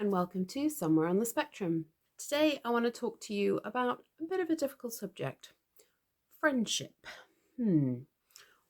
and welcome to Somewhere on the Spectrum. Today I want to talk to you about a bit of a difficult subject. Friendship.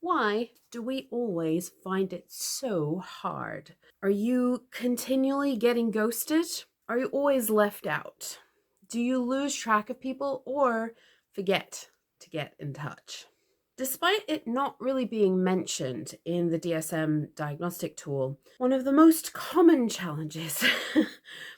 Why do we always find it so hard? Are you continually getting ghosted? Are you always left out? Do you lose track of people or forget to get in touch? Despite it not really being mentioned in the DSM diagnostic tool, one of the most common challenges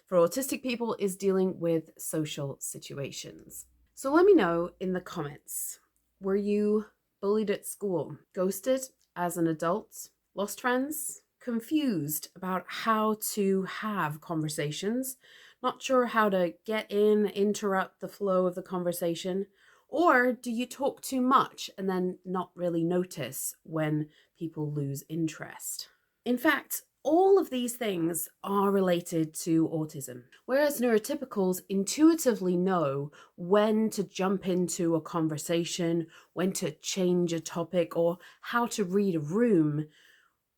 for autistic people is dealing with social situations. So let me know in the comments, were you bullied at school, ghosted as an adult, lost friends, confused about how to have conversations, not sure how to get in, interrupt the flow of the conversation? Or do you talk too much and then not really notice when people lose interest? In fact, all of these things are related to autism, whereas neurotypicals intuitively know when to jump into a conversation, when to change a topic, or how to read a room.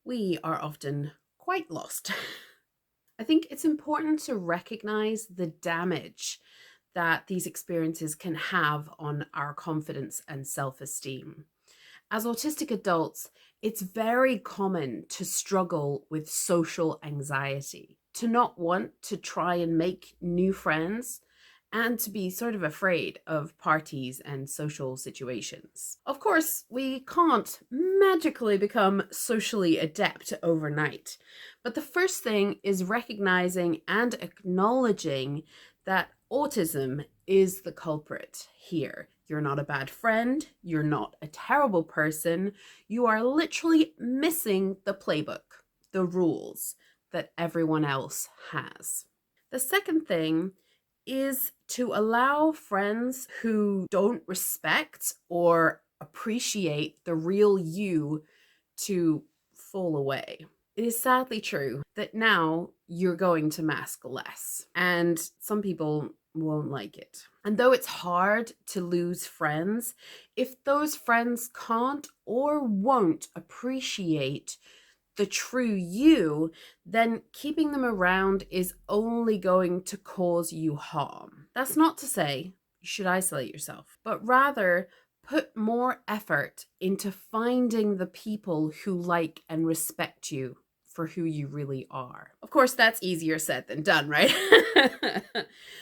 We are often quite lost. I think it's important to recognize the damage that these experiences can have on our confidence and self-esteem. As autistic adults, it's very common to struggle with social anxiety, to not want to try and make new friends, and to be sort of afraid of parties and social situations. Of course, we can't magically become socially adept overnight, but the first thing is recognizing and acknowledging that autism is the culprit here. You're not a bad friend. You're not a terrible person. You are literally missing the playbook, the rules that everyone else has. The second thing is to allow friends who don't respect or appreciate the real you to fall away. It is sadly true that now you're going to mask less, and some people won't like it. And though it's hard to lose friends, if those friends can't or won't appreciate the true you, then keeping them around is only going to cause you harm. That's not to say you should isolate yourself, but rather put more effort into finding the people who like and respect you for who you really are. Of course, that's easier said than done, right?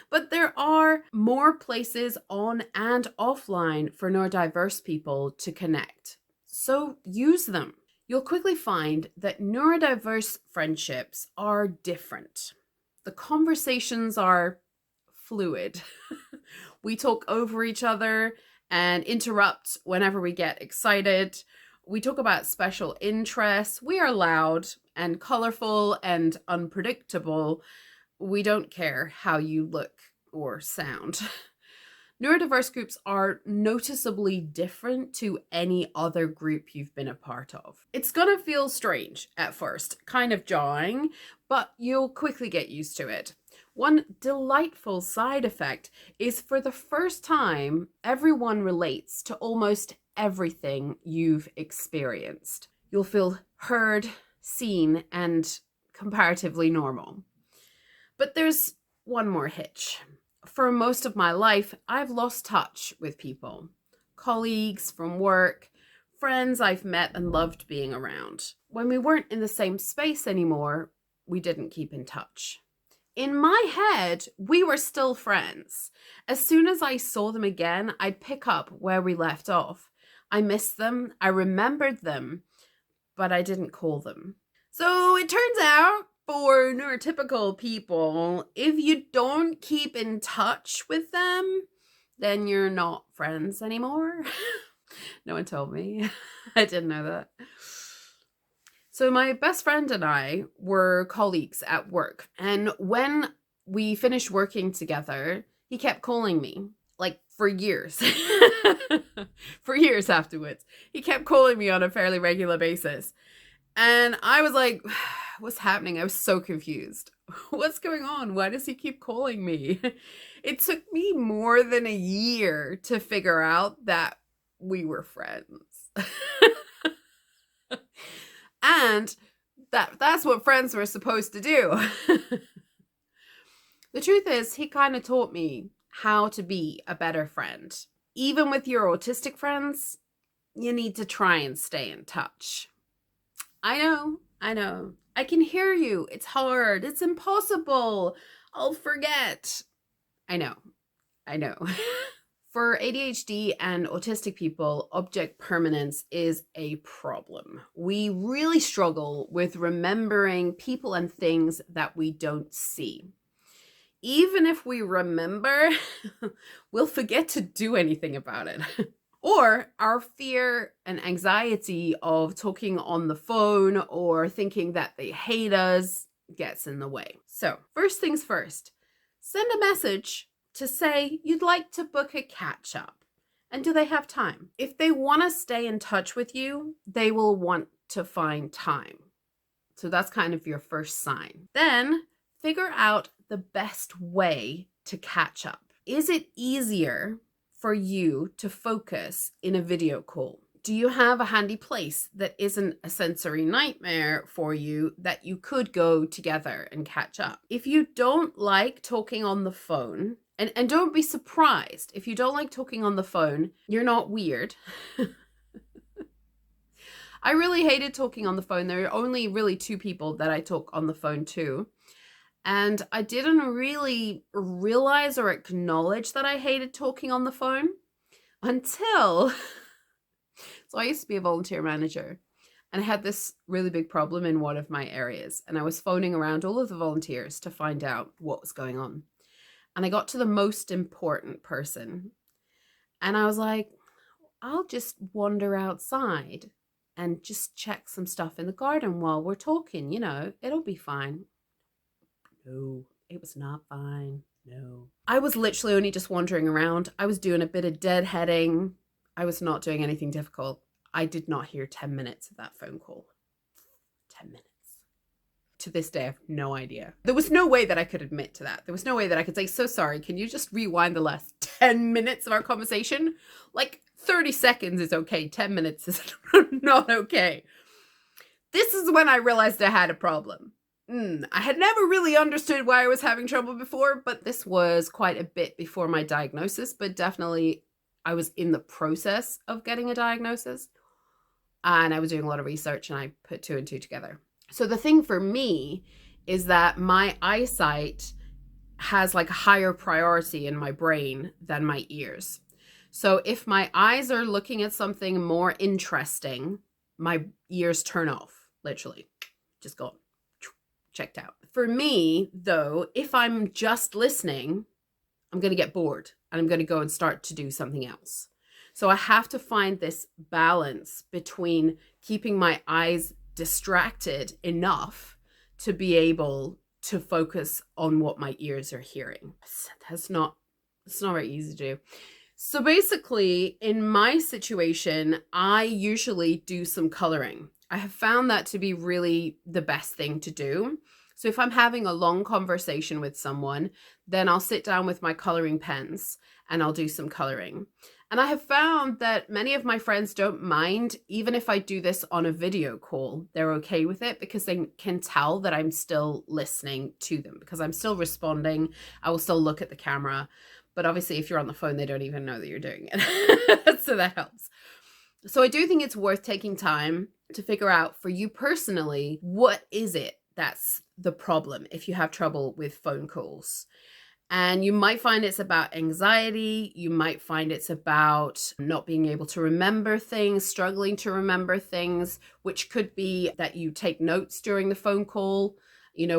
But there are more places on and offline for neurodiverse people to connect. So use them. You'll quickly find that neurodiverse friendships are different. The conversations are fluid. We talk over each other and interrupt whenever we get excited. We talk about special interests. We are loud and colorful and unpredictable. We don't care how you look or sound. Neurodiverse groups are noticeably different to any other group you've been a part of. It's gonna feel strange at first, kind of jarring, but you'll quickly get used to it. One delightful side effect is for the first time, everyone relates to almost everything you've experienced. You'll feel heard, seen, and comparatively normal. But there's one more hitch. For most of my life, I've lost touch with people. Colleagues from work, friends I've met and loved being around. When we weren't in the same space anymore, we didn't keep in touch. In my head, we were still friends. As soon as I saw them again, I'd pick up where we left off. I missed them, I remembered them, but I didn't call them. So it turns out, for neurotypical people, if you don't keep in touch with them, then you're not friends anymore. No one told me. I didn't know that. So my best friend and I were colleagues at work. And when we finished working together, he kept calling me, like for years. For years afterwards. He kept calling me on a fairly regular basis. And I was like, what's happening? I was so confused. What's going on? Why does he keep calling me? It took me more than a year to figure out that we were friends. And that's what friends were supposed to do. The truth is, he kind of taught me how to be a better friend. Even with your autistic friends, you need to try and stay in touch. I know. I can hear you. It's hard. It's impossible. I'll forget. I know. For ADHD and autistic people, object permanence is a problem. We really struggle with remembering people and things that we don't see. Even if we remember, we'll forget to do anything about it. Or our fear and anxiety of talking on the phone or thinking that they hate us gets in the way. So, first things first, send a message to say you'd like to book a catch up. And do they have time? If they want to stay in touch with you, they will want to find time. So that's kind of your first sign. Then figure out the best way to catch up. Is it easier for you to focus in a video call? Do you have a handy place that isn't a sensory nightmare for you that you could go together and catch up? If you don't like talking on the phone, and don't be surprised, if you don't like talking on the phone, you're not weird. I really hated talking on the phone. There are only really 2 people that I talk on the phone to. And I didn't really realize or acknowledge that I hated talking on the phone until, so I used to be a volunteer manager and I had this really big problem in one of my areas. And I was phoning around all of the volunteers to find out what was going on. And I got to the most important person. And I was like, I'll just wander outside and just check some stuff in the garden while we're talking, it'll be fine. No, it was not fine. No. I was literally only just wandering around. I was doing a bit of deadheading. I was not doing anything difficult. I did not hear 10 minutes of that phone call. 10 minutes. To this day, I have no idea. There was no way that I could admit to that. There was no way that I could say, so sorry, can you just rewind the last 10 minutes of our conversation? Like 30 seconds is okay. 10 minutes is not okay. This is when I realized I had a problem. I had never really understood why I was having trouble before, but this was quite a bit before my diagnosis, but definitely I was in the process of getting a diagnosis and I was doing a lot of research and I put 2 and 2 together. So the thing for me is that my eyesight has like a higher priority in my brain than my ears. So if my eyes are looking at something more interesting, my ears turn off, literally, just gone. Checked out. For me, though, if I'm just listening, I'm going to get bored and I'm going to go and start to do something else. So I have to find this balance between keeping my eyes distracted enough to be able to focus on what my ears are hearing. It's not very easy to do. So basically, in my situation, I usually do some coloring. I have found that to be really the best thing to do. So if I'm having a long conversation with someone, then I'll sit down with my coloring pens and I'll do some coloring. And I have found that many of my friends don't mind, even if I do this on a video call, they're okay with it because they can tell that I'm still listening to them because I'm still responding. I will still look at the camera. But obviously, if you're on the phone, they don't even know that you're doing it. So that helps. So I do think it's worth taking time to figure out for you personally, what is it that's the problem if you have trouble with phone calls? And you might find it's about anxiety. You might find it's about not being able to remember things, struggling to remember things, which could be that you take notes during the phone call.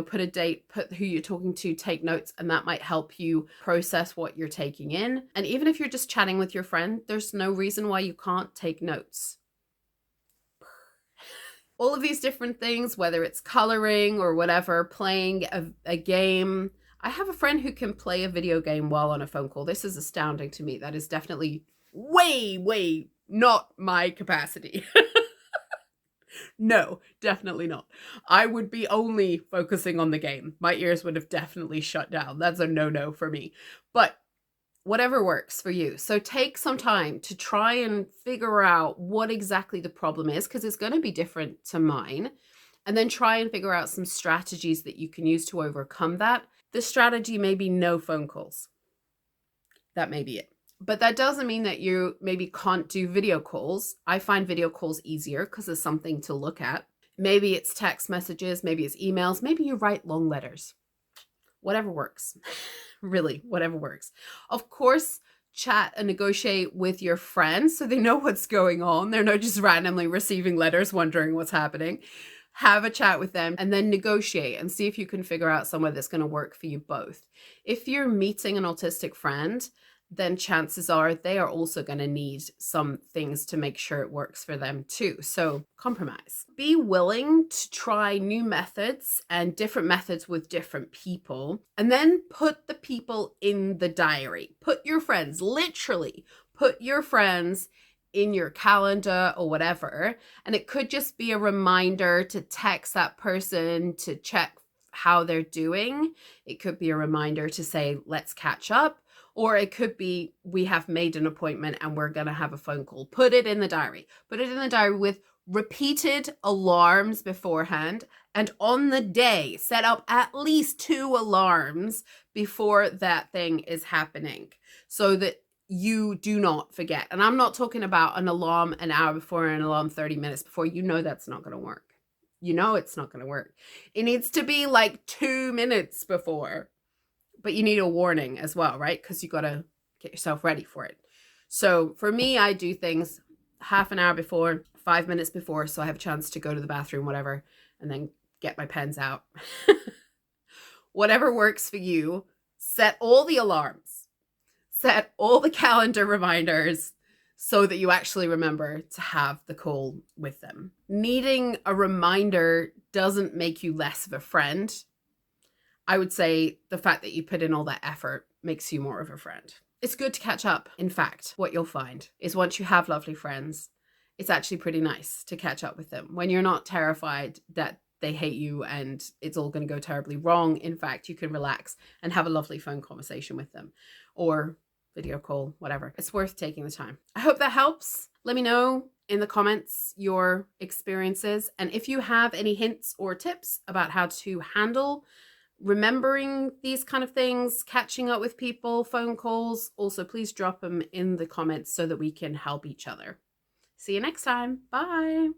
Put a date, put who you're talking to, take notes, and that might help you process what you're taking in. And even if you're just chatting with your friend, there's no reason why you can't take notes. All of these different things, whether it's coloring or whatever, playing a game. I have a friend who can play a video game while on a phone call. This is astounding to me. That is definitely way not my capacity. No, definitely not. I would be only focusing on the game. My ears would have definitely shut down. That's a no-no for me. But whatever works for you. So take some time to try and figure out what exactly the problem is, because it's going to be different to mine. And then try and figure out some strategies that you can use to overcome that. The strategy may be no phone calls. That may be it. But that doesn't mean that you maybe can't do video calls. I find video calls easier because there's something to look at. Maybe it's text messages, maybe it's emails, maybe you write long letters. Whatever works. Really, whatever works. Of course, chat and negotiate with your friends so they know what's going on. They're not just randomly receiving letters wondering what's happening. Have a chat with them and then negotiate and see if you can figure out somewhere that's going to work for you both. If you're meeting an autistic friend, then chances are they are also going to need some things to make sure it works for them too. So compromise. Be willing to try new methods and different methods with different people, and then put the people in the diary. Put your friends, literally put your friends in your calendar or whatever. And it could just be a reminder to text that person to check how they're doing. It could be a reminder to say, let's catch up. Or it could be, we have made an appointment and we're going to have a phone call. Put it in the diary. Put it in the diary with repeated alarms beforehand. And on the day, set up at least 2 alarms before that thing is happening so that you do not forget. And I'm not talking about an alarm an hour before and an alarm 30 minutes before. You know that's not going to work. You know it's not going to work. It needs to be like 2 minutes before. But you need a warning as well, right? Because you got to get yourself ready for it. So for me, I do things half an hour before, 5 minutes before, so I have a chance to go to the bathroom, whatever, and then get my pens out. Whatever works for you. Set all the alarms. Set all the calendar reminders so that you actually remember to have the call with them. Needing a reminder doesn't make you less of a friend. I would say the fact that you put in all that effort makes you more of a friend. It's good to catch up. In fact, what you'll find is once you have lovely friends, it's actually pretty nice to catch up with them. When you're not terrified that they hate you and it's all going to go terribly wrong, in fact, you can relax and have a lovely phone conversation with them or video call, whatever. It's worth taking the time. I hope that helps. Let me know in the comments your experiences. And if you have any hints or tips about how to handle remembering these kind of things, catching up with people, phone calls, also please drop them in the comments so that we can help each other. See you next time. Bye.